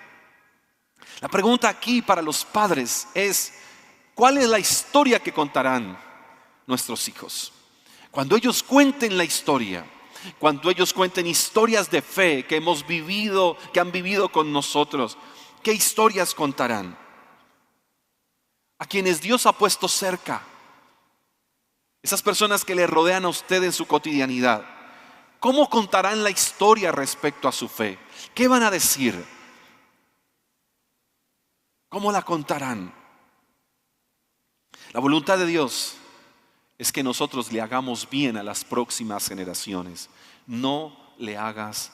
La pregunta aquí para los padres es: ¿cuál es la historia que contarán nuestros hijos? Cuando ellos cuenten la historia, cuando ellos cuenten historias de fe que hemos vivido, que han vivido con nosotros, ¿qué historias contarán? A quienes Dios ha puesto cerca, esas personas que le rodean a usted en su cotidianidad, ¿cómo contarán la historia respecto a su fe? ¿Qué van a decir? ¿Cómo la contarán? La voluntad de Dios es que nosotros le hagamos bien a las próximas generaciones. No le hagas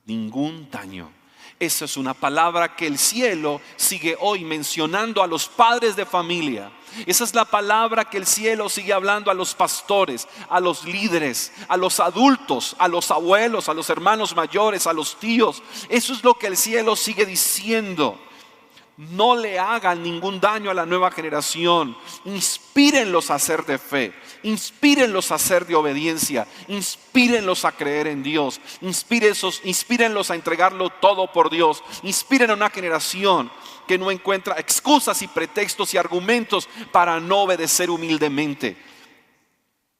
ningún daño. Esa es una palabra que el cielo sigue hoy mencionando a los padres de familia. Esa es la palabra que el cielo sigue hablando a los pastores, a los líderes, a los adultos, a los abuelos, a los hermanos mayores, a los tíos. Eso es lo que el cielo sigue diciendo. No le hagan ningún daño a la nueva generación. Inspírenlos a ser de fe. Inspírenlos a ser de obediencia. Inspírenlos a creer en Dios. Inspírenlos a entregarlo todo por Dios. Inspiren a una generación que no encuentra excusas y pretextos y argumentos para no obedecer humildemente.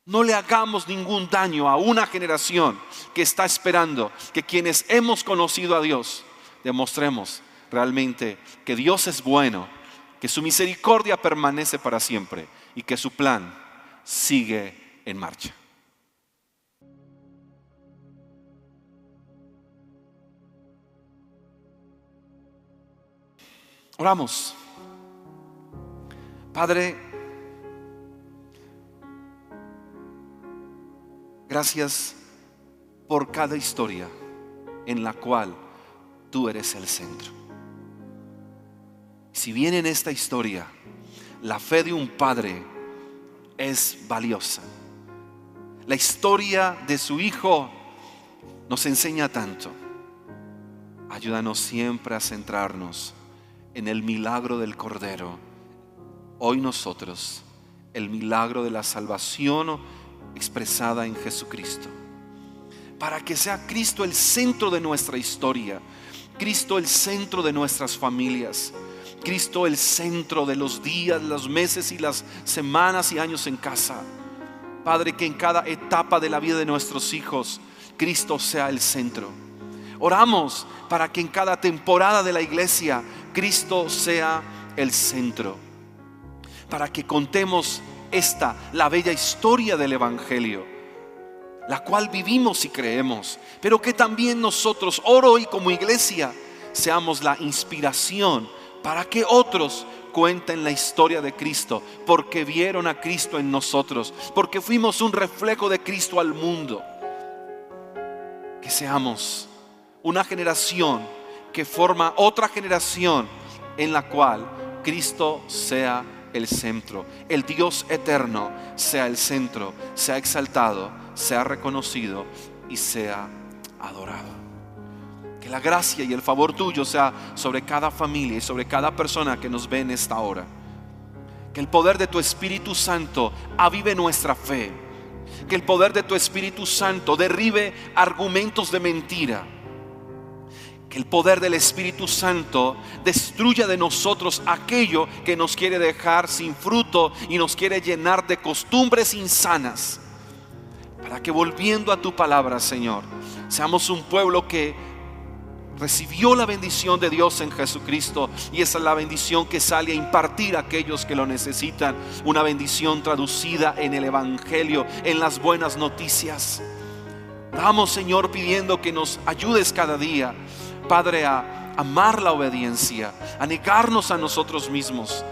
No le hagamos ningún daño a una generación que está esperando que quienes hemos conocido a Dios demostremos realmente que Dios es bueno, que su misericordia permanece para siempre y que su plan sigue en marcha. Oramos. Padre, gracias por cada historia en la cual tú eres el centro. Si bien en esta historia la fe de un padre es valiosa, la historia de su hijo nos enseña tanto. Ayúdanos siempre a centrarnos en el milagro del Cordero. Hoy nosotros, el milagro de la salvación expresada en Jesucristo. Para que sea Cristo el centro de nuestra historia, Cristo el centro de nuestras familias, Cristo el centro de los días, los meses y las semanas y años en casa. Padre, que en cada etapa de la vida de nuestros hijos Cristo sea el centro. Oramos para que en cada temporada de la iglesia Cristo sea el centro. Para que contemos la bella historia del Evangelio, la cual vivimos y creemos, pero que también nosotros, hoy como iglesia, seamos la inspiración para que otros cuenten la historia de Cristo, porque vieron a Cristo en nosotros, porque fuimos un reflejo de Cristo al mundo. Que seamos una generación que forma otra generación en la cual Cristo sea el centro, el Dios eterno sea el centro, sea exaltado, sea reconocido y sea adorado. Que la gracia y el favor tuyo sea sobre cada familia y sobre cada persona que nos ve en esta hora. Que el poder de tu Espíritu Santo avive nuestra fe. Que el poder de tu Espíritu Santo derribe argumentos de mentira. Que el poder del Espíritu Santo destruya de nosotros aquello que nos quiere dejar sin fruto y nos quiere llenar de costumbres insanas. Para que volviendo a tu palabra, Señor, seamos un pueblo que recibió la bendición de Dios en Jesucristo, y esa es la bendición que sale a impartir a aquellos que lo necesitan. Una bendición traducida en el Evangelio, en las buenas noticias. Vamos, Señor, pidiendo que nos ayudes cada día, Padre, a amar la obediencia, a negarnos a nosotros mismos,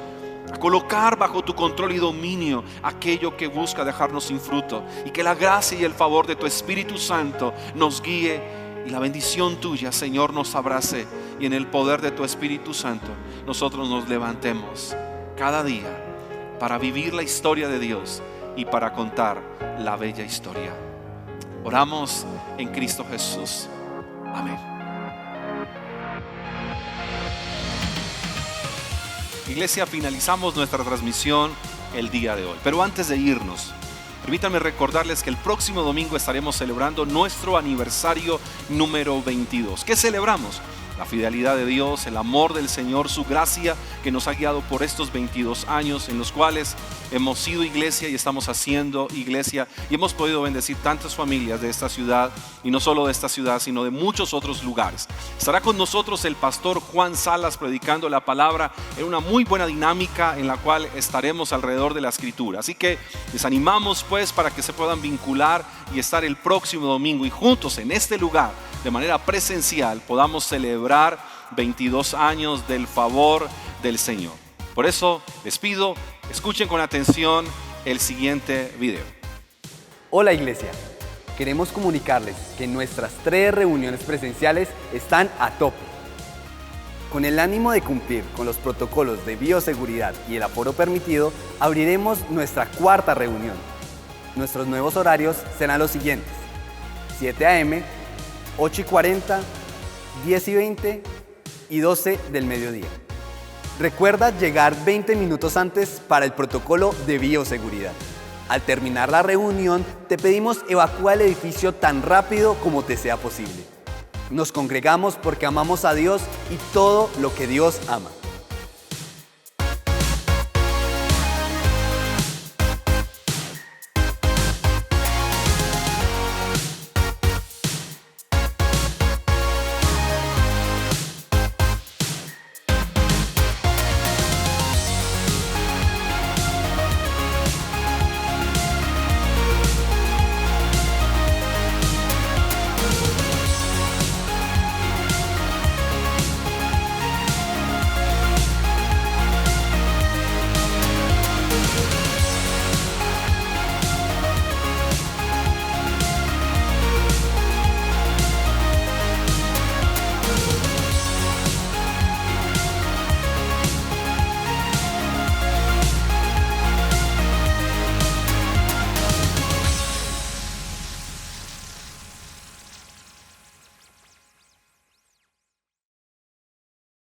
a colocar bajo tu control y dominio aquello que busca dejarnos sin fruto, y que la gracia y el favor de tu Espíritu Santo nos guíe. Y la bendición tuya, Señor, nos abrace, y en el poder de tu Espíritu Santo nosotros nos levantemos cada día para vivir la historia de Dios y para contar la bella historia. Oramos en Cristo Jesús. Amén. Iglesia, finalizamos nuestra transmisión el día de hoy. Pero antes de irnos, permítanme recordarles que el próximo domingo estaremos celebrando nuestro aniversario número 22. ¿Qué celebramos? La fidelidad de Dios, el amor del Señor, su gracia que nos ha guiado por estos 22 años en los cuales hemos sido iglesia y estamos haciendo iglesia y hemos podido bendecir tantas familias de esta ciudad, y no solo de esta ciudad, sino de muchos otros lugares. Estará con nosotros el pastor Juan Salas predicando la palabra en una muy buena dinámica en la cual estaremos alrededor de la Escritura. Así que les animamos pues para que se puedan vincular y estar el próximo domingo y juntos en este lugar de manera presencial podamos celebrar 22 años del favor del Señor. Por eso les pido, escuchen con atención el siguiente video. Hola Iglesia, queremos comunicarles que nuestras 3 reuniones presenciales están a tope. Con el ánimo de cumplir con los protocolos de bioseguridad y el aforo permitido, abriremos nuestra 4ª reunión. Nuestros nuevos horarios serán los siguientes: 7 a.m., 8:40, 10:20 y 12 del mediodía. Recuerda llegar 20 minutos antes para el protocolo de bioseguridad. Al terminar la reunión, te pedimos evacuar el edificio tan rápido como te sea posible. Nos congregamos porque amamos a Dios y todo lo que Dios ama.